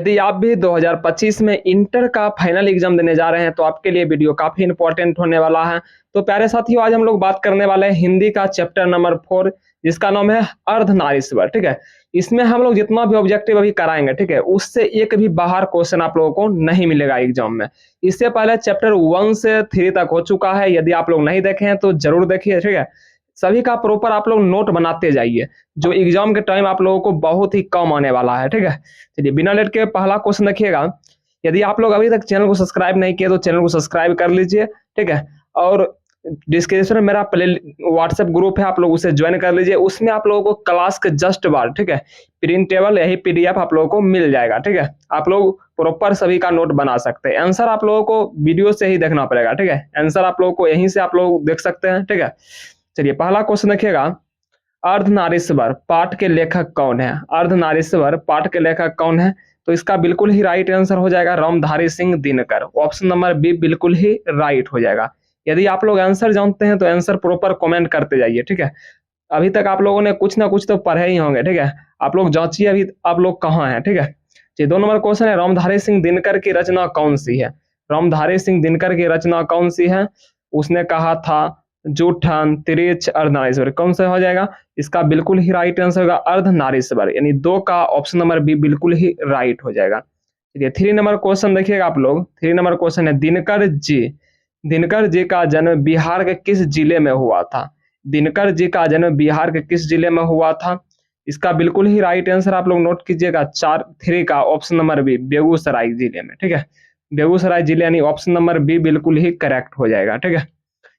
यदि आप भी 2025 में इंटर का फाइनल एग्जाम देने जा रहे हैं तो आपके लिए वीडियो काफी इंपॉर्टेंट होने वाला है। तो प्यारे साथियों, आज हम लोग बात करने वाले हैं हिंदी का चैप्टर नंबर 4, जिसका नाम है अर्धनारीश्वर। ठीक है, इसमें हम लोग जितना भी ऑब्जेक्टिव अभी कराएंगे, ठीक है, उससे एक भी बाहर क्वेश्चन आप लोगों को नहीं मिलेगा एग्जाम में। इससे पहले चैप्टर 1 से 3 तक हो चुका है। यदि आप लोग नहीं देखे हैं तो जरूर देखिए। ठीक है, सभी का प्रॉपर आप लोग नोट बनाते जाइए, जो एग्जाम के टाइम आप लोगों को बहुत ही कम आने वाला है। ठीक है, चलिए बिना लेट के पहला क्वेश्चन देखिएगा। यदि आप लोग अभी तक चैनल को सब्सक्राइब नहीं किए तो चैनल को सब्सक्राइब कर लीजिए। ठीक है, और डिस्क्रिप्शन में मेरा प्ले व्हाट्सएप ग्रुप है, आप लोग उसे ज्वाइन कर लीजिए। उसमें आप लोगों को क्लास के जस्ट बाद, ठीक है, प्रिंटेबल यही पीडीएफ आप लोगों को मिल जाएगा। ठीक है, आप लोग प्रॉपर सभी का नोट बना सकते हैं। आंसर आप लोगों को वीडियो से ही देखना पड़ेगा। ठीक है, आंसर आप लोगों को यहीं से आप लोग देख सकते हैं। ठीक है, चलिए पहला क्वेश्चन देखिएगा। अर्धनारीश्वर पाठ के लेखक कौन है? अर्धनारीश्वर पाठ के लेखक कौन है? तो इसका बिल्कुल ही राइट आंसर हो जाएगा Ramdhari Singh Dinkar. Option number B बिल्कुल ही राइट हो जाएगा। यदि आप लोग आंसर जानते हैं तो आंसर प्रॉपर कमेंट करते जाइए। ठीक है, अभी तक आप लोगों ने कुछ ना कुछ तो पढ़े ही होंगे। ठीक है, आप लोग जांचिए अभी आप लोग कहाँ हैं। ठीक है, ये 2 नंबर क्वेश्चन है, रामधारी सिंह दिनकर की रचना कौन सी है? रामधारी सिंह दिनकर की रचना कौन सी है? उसने कहा था जूठन, तिरछ, अर्धनारीश्वर। कौन सा हो जाएगा? इसका बिल्कुल ही राइट आंसर होगा अर्धनारीश्वर, यानी 2 का ऑप्शन नंबर बी बिल्कुल ही राइट हो जाएगा। चलिए 3 नंबर क्वेश्चन देखिएगा आप लोग। 3 नंबर क्वेश्चन है, दिनकर जी का जन्म बिहार के किस जिले में हुआ था? दिनकर जी का जन्म बिहार के किस जिले में हुआ था? इसका बिल्कुल ही राइट आंसर आप लोग नोट कीजिएगा 3 का ऑप्शन नंबर बी, बेगूसराय जिले में। ठीक है, बेगूसराय जिले, यानी ऑप्शन नंबर बी बिल्कुल ही करेक्ट हो जाएगा। ठीक है,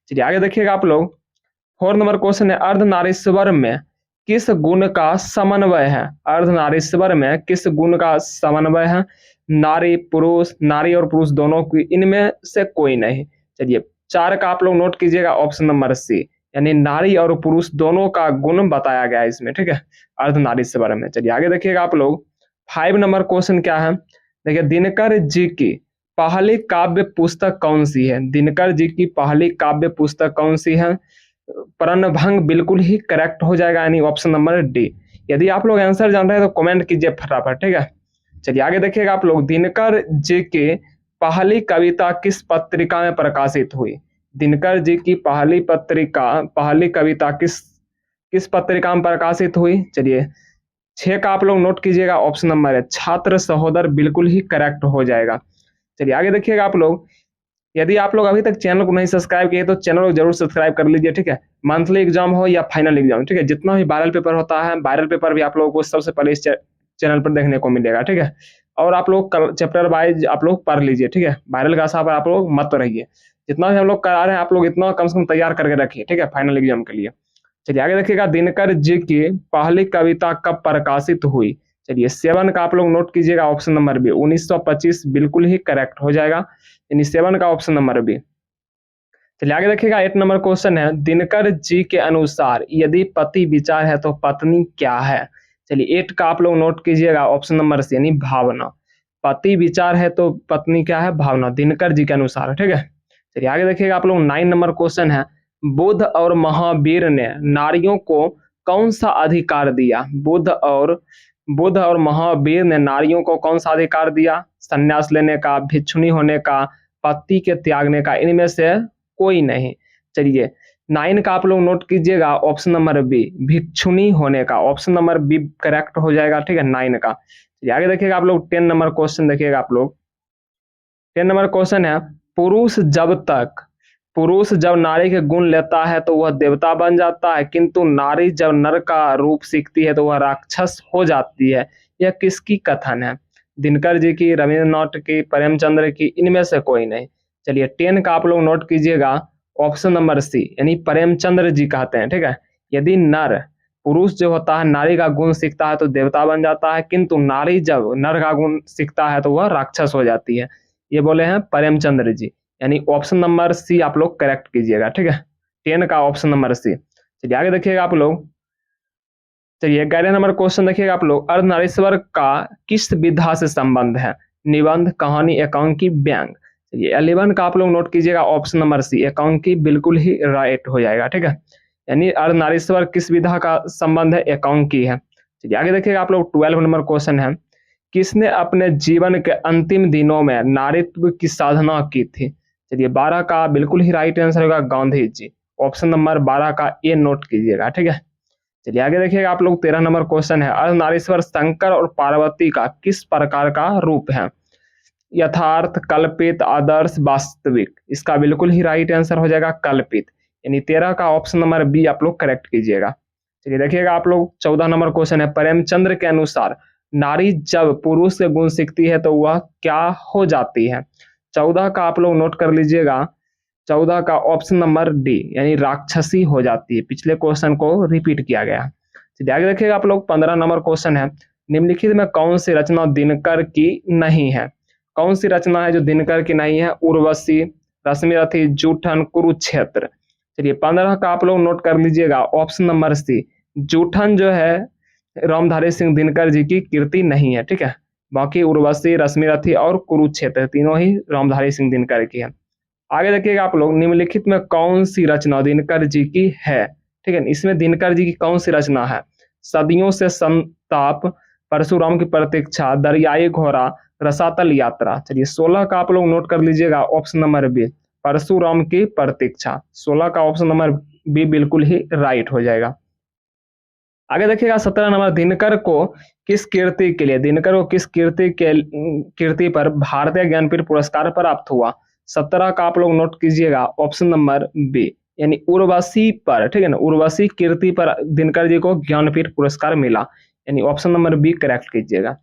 चलिए आगे देखिएगा आप लोग। 4 नंबर क्वेश्चन है, अर्धनारीश्वर में किस गुण का समन्वय है? अर्धनारीश्वर में किस गुण का समन्वय है? नारी और पुरुष दोनों की, इनमें से कोई नहीं। चलिए 4 का आप लोग नोट कीजिएगा ऑप्शन नंबर सी, यानी नारी और पुरुष दोनों का गुण बताया गया है इसमें। ठीक है, अर्धनारीश्वर में। चलिए आगे देखिएगा आप लोग। 5 नंबर क्वेश्चन क्या है? देखिए, दिनकर जी की पहली काव्य पुस्तक कौन सी है? दिनकर जी की पहली काव्य पुस्तक कौन सी है? प्रणभंग बिल्कुल ही करेक्ट हो जाएगा, यानी ऑप्शन नंबर डी। यदि आप लोग आंसर जान रहे हैं तो कमेंट कीजिए फटाफट। ठीक है, चलिए आगे देखिएगा आप लोग। दिनकर जी की पहली कविता किस पत्रिका में प्रकाशित हुई? दिनकर जी की पहली कविता किस पत्रिका में प्रकाशित हुई? चलिए 6 का आप लोग नोट कीजिएगा ऑप्शन नंबर है छात्र सहोदर, बिल्कुल ही करेक्ट हो जाएगा। चलिए आगे देखिएगा आप लोग। यदि आप लोग अभी तक चैनल को नहीं सब्सक्राइब किए तो चैनल को जरूर सब्सक्राइब कर लीजिए। ठीक है, मंथली एग्जाम हो या फाइनल एग्जाम, ठीक है, जितना भी वायरल पेपर होता है, वायरल पेपर भी आप लोगों को सबसे पहले इस चैनल पर देखने को मिलेगा। ठीक है, और आप लोग चैप्टर वाइज आप लोग पढ़ लीजिए। ठीक है, वायरल का आशा पर आप लोग मत रहिए। जितना भी हम लोग करा रहे हैं आप लोग इतना कम से कम तैयार करके रखिए। ठीक है, फाइनल एग्जाम के लिए। चलिए आगे देखिएगा। दिनकर जी की पहली कविता कब प्रकाशित हुई? चलिए 7 का आप लोग नोट कीजिएगा ऑप्शन नंबर बी, 1925, बिल्कुल ही करेक्ट हो जाएगा, यानी 7 का ऑप्शन नंबर बी। चलिए आगे देखिएगा। 8 नंबर क्वेश्चन है, दिनकर जी के अनुसार यदि पति विचार है तो पत्नी क्या है? चलिए 8 का आप लोग नोट कीजिएगा ऑप्शन नंबर सी, यानी भावना। पति विचार है तो पत्नी क्या है? भावना, दिनकर जी के अनुसार। ठीक है, चलिए आगे देखिएगा आप लोग। 9 नंबर क्वेश्चन है, बुद्ध और महावीर ने नारियों को कौन सा अधिकार दिया? बुद्ध और महावीर ने नारियों को कौन सा अधिकार दिया? संन्यास लेने का, भिक्षुणी होने का, पति के त्यागने का, इनमें से कोई नहीं। चलिए 9 का आप लोग नोट कीजिएगा ऑप्शन नंबर बी, भिक्षुणी होने का, ऑप्शन नंबर बी करेक्ट हो जाएगा। ठीक है, 9 का। चलिए आगे देखिएगा आप लोग। 10 नंबर क्वेश्चन देखिएगा आप लोग। 10 नंबर क्वेश्चन है, पुरुष जब नारी के गुण लेता है तो वह देवता बन जाता है, किंतु नारी जब नर का रूप सीखती है तो वह राक्षस हो जाती है। यह किसकी कथन है? दिनकर जी की, रविन्द्रनाथ की, प्रेमचंद्र की, इनमें से कोई नहीं। चलिए 10 का आप लोग नोट कीजिएगा ऑप्शन नंबर सी, यानी प्रेमचंद्र जी कहते हैं। ठीक है, यदि पुरुष जो होता है नारी का गुण सीखता है तो देवता बन जाता है, किंतु नारी जब नर का गुण सीखता है तो वह राक्षस हो जाती है। ये बोले हैं प्रेमचंद्र जी, यानी ऑप्शन नंबर सी आप लोग करेक्ट कीजिएगा। ठीक है, 10 का ऑप्शन नंबर सी। चलिए आगे देखिएगा आप लोग। चलिए 11 नंबर क्वेश्चन देखिएगा आप लोग। अर्धनारीश्वर का किस विधा से संबंध है? निबंध, कहानी, एकांकी, व्यंग। चलिए 11 का आप लोग नोट कीजिएगा ऑप्शन नंबर सी, एकांकी, बिल्कुल ही राइट हो जाएगा। ठीक है, यानी अर्धनारीश्वर किस विधा का संबंध है? एकांकी है। चलिए आगे देखिएगा आप लोग। 12 नंबर क्वेश्चन है, किसने अपने जीवन के अंतिम दिनों में नारीत्व की साधना की थी? चलिए 12 का बिल्कुल ही राइट आंसर होगा गांधी जी। ऑप्शन नंबर 12 का ए नोट कीजिएगा, ठीक है। चलिए आगे देखिएगा आप लोग, 13 नंबर क्वेश्चन है, अर्धनारीश्वर शंकर और पार्वती का किस प्रकार का रूप है? यथार्थ, कल्पित, आदर्श, वास्तविक। इसका बिल्कुल ही राइट आंसर हो जाएगा कल्पित, यानी 13 का ऑप्शन नंबर बी आप लोग करेक्ट कीजिएगा। चलिए देखिएगा आप लोग, 14 नंबर क्वेश्चन है, प्रेमचंद्र के अनुसार नारी जब पुरुष से गुण सीखती है तो वह क्या हो जाती है? 14 का आप लोग नोट कर लीजिएगा, 14 का ऑप्शन नंबर डी, यानी राक्षसी हो जाती है। पिछले क्वेश्चन को रिपीट किया गया। चलिए आगे देखिएगा आप लोग, 15 नंबर क्वेश्चन है, निम्नलिखित में कौन सी रचना दिनकर की नहीं है? कौन सी रचना है जो दिनकर की नहीं है? उर्वशी, रश्मिरथी, जूठन, कुरुक्षेत्र। चलिए 15 का आप लोग नोट कर लीजिएगा, ऑप्शन नंबर सी, जूठन जो है रामधारी सिंह दिनकर जी की कृति नहीं है, ठीक है। बाकी उर्वशी, रश्मिरथी और कुरुक्षेत्र तीनों ही रामधारी सिंह दिनकर की है। आगे देखिएगा आप लोग, निम्नलिखित में कौन सी रचना दिनकर जी की है? ठीक है, इसमें दिनकर जी की कौन सी रचना है? सदियों से संताप, परशुराम की प्रतीक्षा, दरियाई घोड़ा, रसातल यात्रा। चलिए 16 का आप लोग नोट कर लीजिएगा, ऑप्शन नंबर बी, परशुराम की प्रतीक्षा। 16 का ऑप्शन नंबर बी बिल्कुल ही राइट हो जाएगा। आगे देखिएगा 17 नंबर, दिनकर को किस कीर्ति के लिए, दिनकर को किस कीर्ति पर भारतीय ज्ञानपीठ पुरस्कार प्राप्त हुआ? 17 का आप लोग नोट कीजिएगा, ऑप्शन नंबर बी, यानी उर्वशी पर, ठीक है ना, उर्वशी कीर्ति पर दिनकर जी को ज्ञानपीठ पुरस्कार मिला, यानी ऑप्शन नंबर बी करेक्ट कीजिएगा।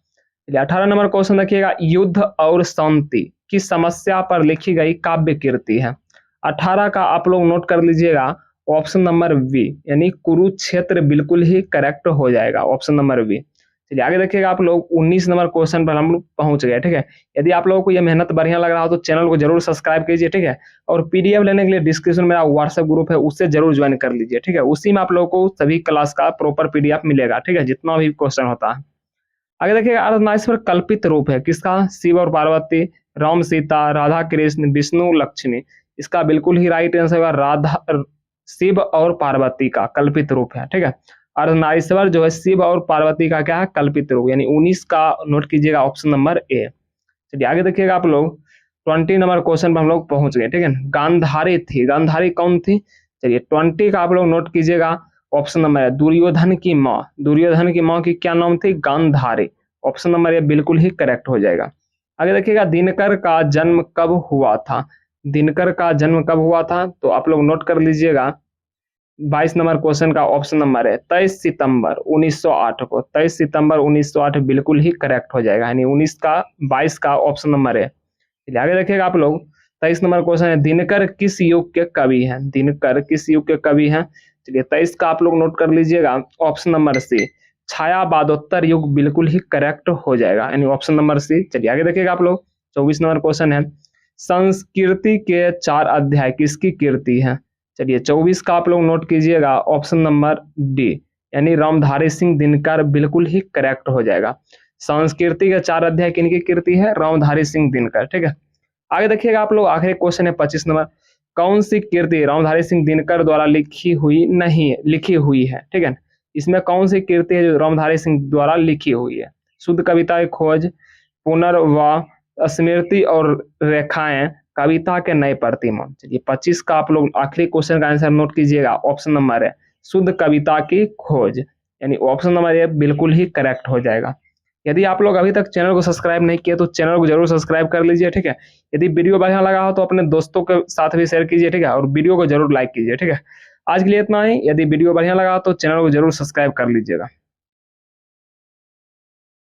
18 नंबर क्वेश्चन देखिएगा, युद्ध और शांति की समस्या पर लिखी गई काव्य कीर्ति है। 18 का आप लोग नोट कर लीजिएगा, ऑप्शन नंबर बी, यानी कुरुक्षेत्र बिल्कुल ही करेक्ट हो जाएगा, ऑप्शन नंबर बी। चलिए आगे देखिएगा आप लोग, 19 नंबर क्वेश्चन पर हम लोग पहुंच गए, ठीक है। यदि आप लोगों को यह मेहनत बढ़िया लग रहा हो तो चैनल को जरूर सब्सक्राइब कीजिए, ठीक है। और पीडीएफ लेने के लिए डिस्क्रिप्शन में मेरा व्हाट्सएप ग्रुप है, उससे जरूर ज्वाइन कर लीजिए, ठीक है। उसी में आप लोगों को सभी क्लास का प्रॉपर पीडीएफ मिलेगा, ठीक है, जितना भी क्वेश्चन होता है। आगे देखिएगा, अर्धनारीश्वर कल्पित रूप है किसका? शिव और पार्वती, राम सीता, राधा कृष्ण, विष्णु लक्ष्मी। इसका बिल्कुल ही राइट आंसर होगा राधा, शिव और पार्वती का कल्पित रूप है, ठीक है। अर्धनारीश्वर जो है शिव और पार्वती का क्या है? कल्पित रूप, यानी 19 का नोट कीजिएगा, ऑप्शन नंबर ए। चलिए आगे देखिएगा आप लोग, 20 नंबर क्वेश्चन पर हम लोग पहुंच गए, ठीक है। गांधारी थी, गांधारी कौन थी? चलिए 20 का आप लोग नोट कीजिएगा, ऑप्शन नंबर है दुर्योधन की माँ। दुर्योधन की माँ की क्या नाम थी? गांधारी। ऑप्शन नंबर ए बिल्कुल ही करेक्ट हो जाएगा। आगे देखिएगा, दिनकर का जन्म कब हुआ था? दिनकर का जन्म कब हुआ था? तो आप लोग नोट कर लीजिएगा, 22 नंबर क्वेश्चन का ऑप्शन नंबर है 23 सितंबर 1908 को। 23 सितंबर 1908 बिल्कुल ही करेक्ट हो जाएगा, यानी 19 का 22 का ऑप्शन नंबर है। आगे देखिएगा आप लोग, 23 नंबर क्वेश्चन है, दिनकर किस युग के कवि हैं? दिनकर किस युग के कवि हैं? चलिए 23 का आप लोग नोट कर लीजिएगा, ऑप्शन नंबर सी, छायावादोत्तर युग बिल्कुल ही करेक्ट हो जाएगा, यानी ऑप्शन नंबर सी। चलिए आगे देखिएगा आप लोग, 24 नंबर क्वेश्चन है, संस्कृति के 4 अध्याय किसकी कीर्ति है? चलिए 24 का आप लोग नोट कीजिएगा, ऑप्शन नंबर डी, यानी रामधारी सिंह दिनकर बिल्कुल ही करेक्ट हो जाएगा। संस्कृति के 4 अध्याय किनकी कीर्ति है? रामधारी सिंह दिनकर, ठीक है। आगे देखिएगा आप लोग, आखिरी क्वेश्चन है 25 नंबर, कौन सी कीर्ति रामधारी सिंह दिनकर द्वारा लिखी हुई है, ठीक है। इसमें कौन सी कीर्ति है जो रामधारी सिंह द्वारा लिखी हुई है? शुद्ध कविता की खोज, पुनर्वाह, स्मृति और रेखाएं, कविता के नए प्रतिमा। चलिए 25 का आप लोग आखिरी क्वेश्चन का आंसर नोट कीजिएगा, ऑप्शन नंबर है शुद्ध कविता की खोज, यानी ऑप्शन नंबर ए बिल्कुल ही करेक्ट हो जाएगा। यदि आप लोग अभी तक चैनल को सब्सक्राइब नहीं किए तो चैनल को जरूर सब्सक्राइब कर लीजिए, ठीक है। यदि वीडियो बढ़िया लगा हो तो अपने दोस्तों के साथ भी शेयर कीजिए, ठीक है, और वीडियो को जरूर लाइक कीजिए, ठीक है। आज के लिए इतना ही। यदि वीडियो बढ़िया लगा तो चैनल को जरूर सब्सक्राइब कर लीजिएगा।